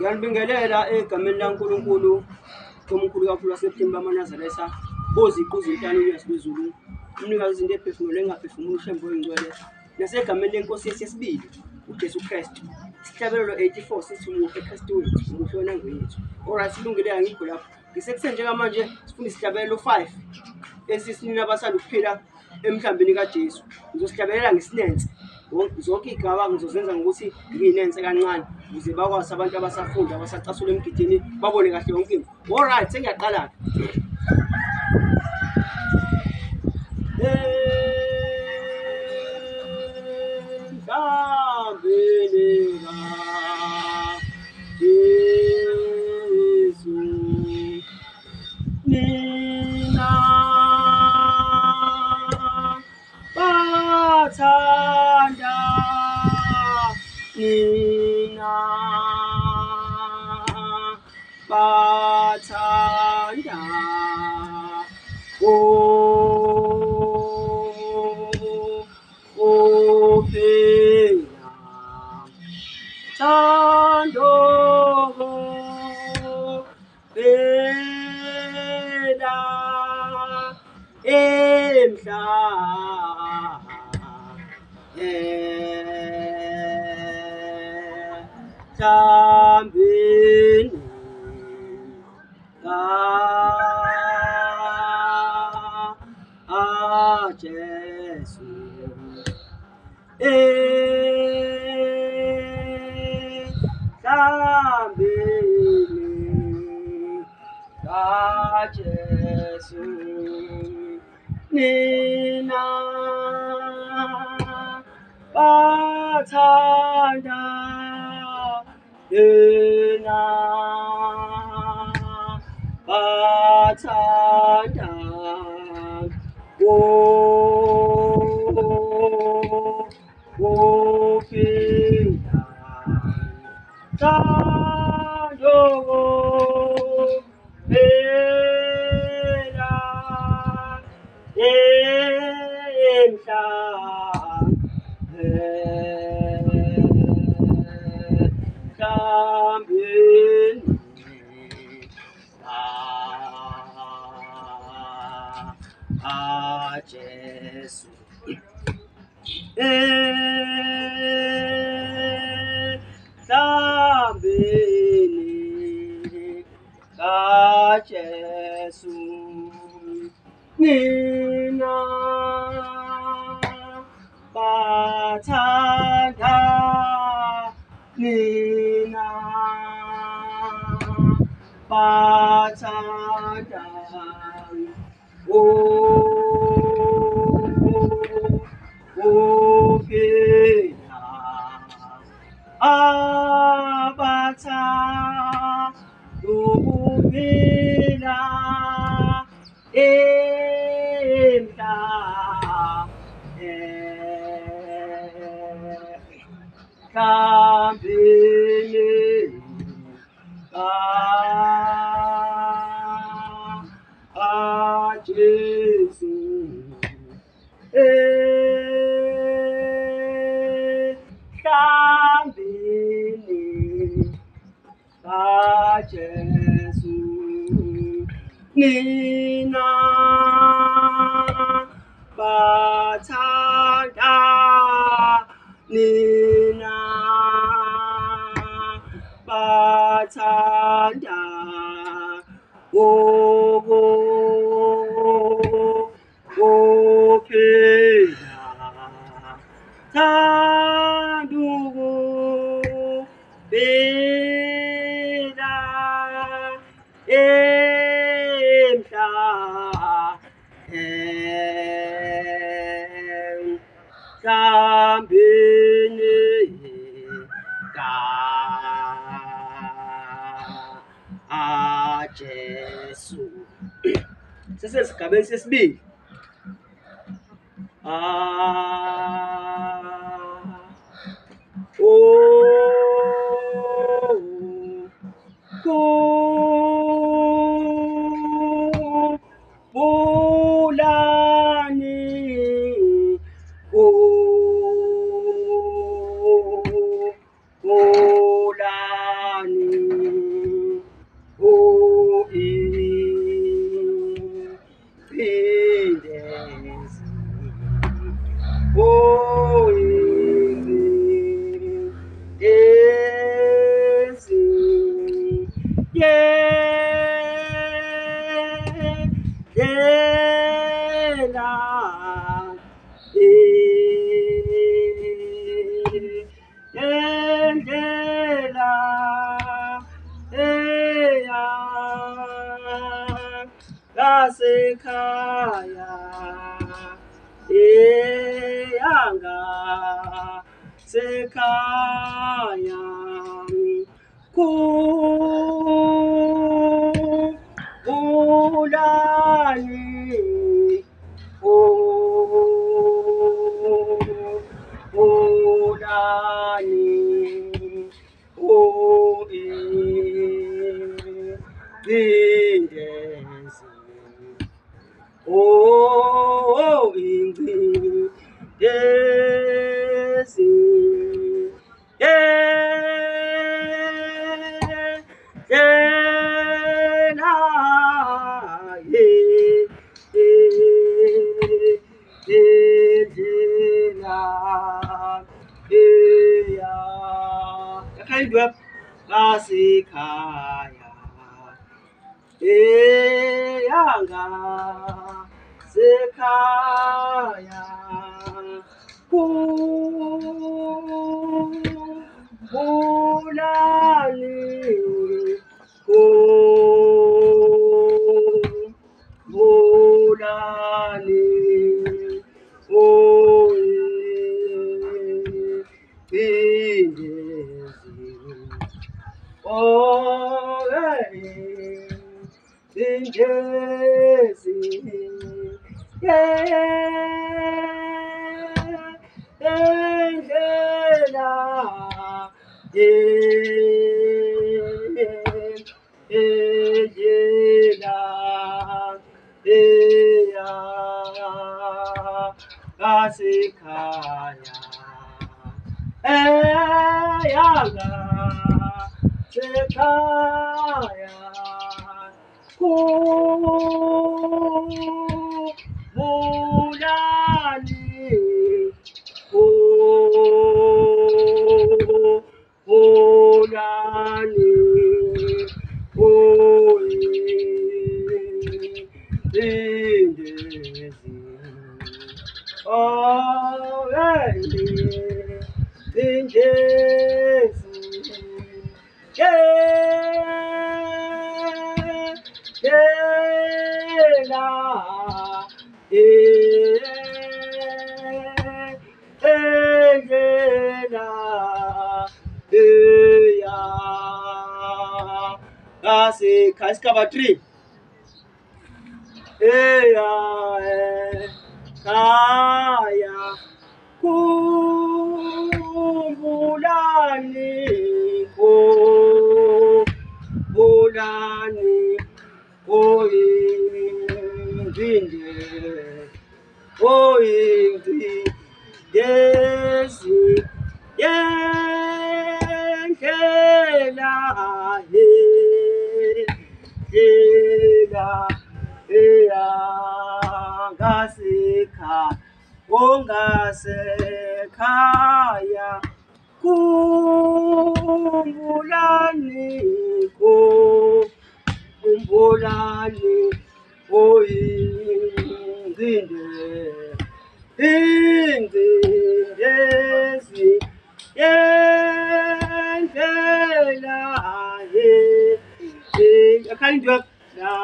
Ngiyanibingelela egameni laNkulunkulu omkhulu kakhulu wasephini bamaNazaretha, oziqu izintwana ulwazi lwezulu, umnikazi izinto ephefumula engaphefumuli uhlembe oyingcwele, nasegameni lenkosi yethu yesibili uJesu Kristu. Isihlabelelo 84 sithi umuhle uKristu wethu, umuhle wena ngwethu. Alright, silungile angikho lapho. Ngisekuseni njengamanje sifunda isihlabelelo 5 esisinina abathanda ukuphila emhlambini kaJesu. Ngizosihlabelela ngesinensi. Zonke igaba ngizozenza ngokuthi ngiyinense kancane ukuze bakwazi abantu abasafunda abasacasula emgidini babone kahle yonke into. Alright, sengiyaqala. Bathanda phela thando phela emhlambini Jesu emhlambini Jesu nina bathanda yena bathanda phela thando phela Jesu emhlambini kaJesu nina bathanda nina bathanda phela abathanda ukuphila emhlambini Jesu emhlambini Jesu nina bathanda nina bathanda phela thando phela emhlambini Jesu. Sesesigabeni sesibili. Bulani Sekhaya anga sekhaya kulani kulani indezi oh indezi yena yakhaindwa basekhaya anga sekhaya kulani kulani indezi oh indezi endlela eya kasekhaya yanga sekhaya kulani kulani indezi oh indezi yena engena eya kasikaba 3 eya kaya kumbulani kumbulani oyindinde oyindindezi yendlela yendlela eyangasekhaya ongasekhaya kumbulani kumbulani oyindinde indindezi yendlela yakhalindwa ya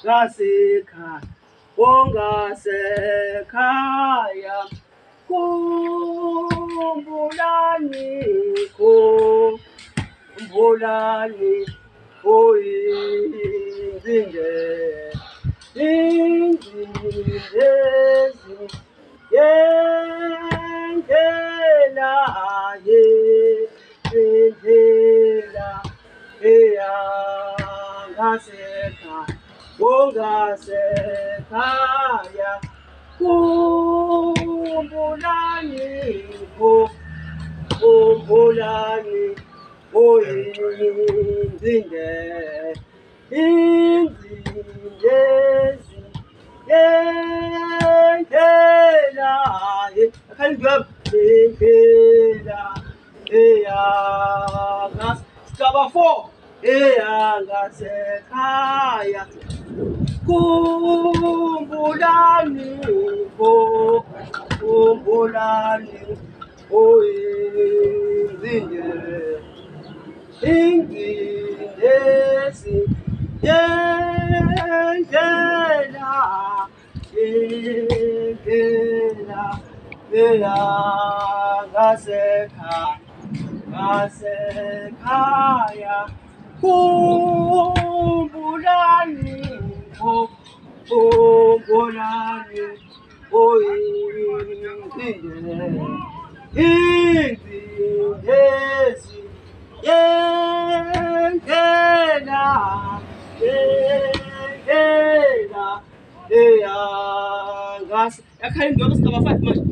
ngasekhaya ongasekhaya kumbulani kumbulani oyindinde indindezi yendlela yendlela eyangasekhaya ongasekhaya kumbulani kumbulani oyindinde indindezi yendlela akhalindwa indlela eyangasekhaya sigaba 4 eyangasekhaya kumbulani kumbulani oyindinde ingindesi yendlela ngasekhaya kumbulani kumbulani oyindinde ingindesi yendlela yakhala indoko sigaba 5 manje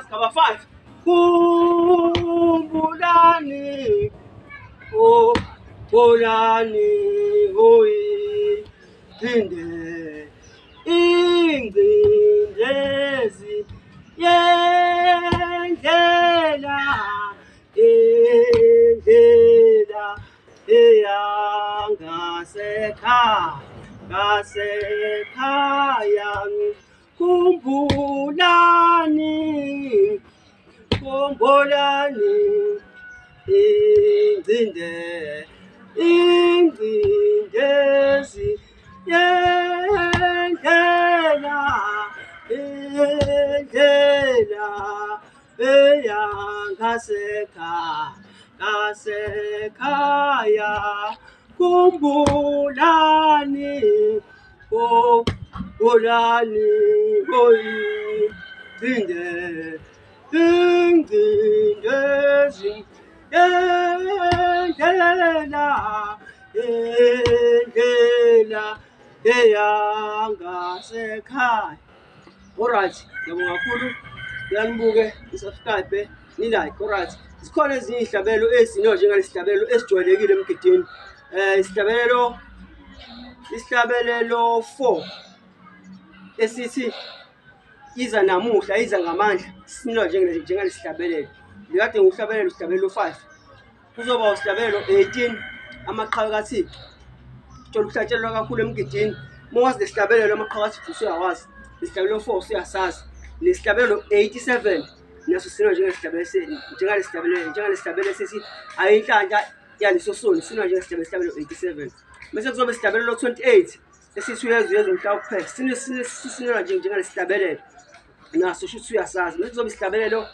sigaba 5 kumbulani kumbulani oyindinde ingcindezi yendlela ngasekhaya kumbulani ingcindezi yendlela ngasekhaya kumbulani ingcindezi yendlela yangasekhaya. Alright, ngiyabonga kakhulu. Uyanibuke, isubscribe, ni-like. Alright, zikhona ezinye izihlabelo ezino njengalesihlabelo esijwayelekile emgidini. Isihlabelelo 4 esithi iza namuhla, iza ngamandla, sinwa njengalesihlabelelo. Ngikade nguhlabelelo isihlabelelo 5. Kuzoba usihlabelelo 18 amaqhawe kaThixo. Thola ukuhlatshelwa kakhulu emgidini. Mwazi lesihlabelelo amaqhawe kaThixo uyawazi. Isihlabelelo 4 uyasazi. Lesihlabelelo 87 naso sinwa njengalesihlabelelo sithi ayinhlanhla yaleso soni, sinwa njengalesihlabelelo 87. Bese kuzobe isihlabelelo 28 esithi uyezwe umhla kuphela, sinwa njengalesihlabelelo naso shuthi uyasazi. Bese kuzobe isihlabelelo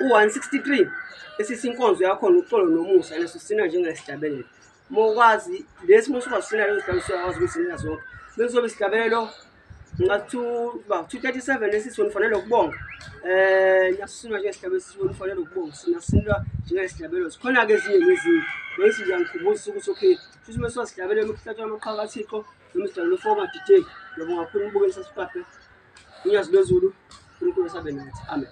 163 esithi inkonzo yakho noxolo nomusa, naso sinwa njengalesihlabelelo. Mokwazi lesi musuka sina lezo sihlabelelo uyawazi ukuthi sina zonke. Bese kuzobe isihlabelelo ngathi 237 esithi ufanele ukubonga. Naso sinwa njengalesihlabelelo esithi ufanele ukubonga. Sinwa njengalesihlabelelo. Khona ke ezinye nezinye. Bese nje ngikhumbulisa ukuthi okay, futhi mase sihlabelelo ukuhlatshwa amaqhawe kaThixo noma isihlabelelo 4 ngadideki. Ngiyabonga kakhulu ukubuka lesasiphape. Unyazi lwezulu, uNkulunkulu asabe nathi. Amen.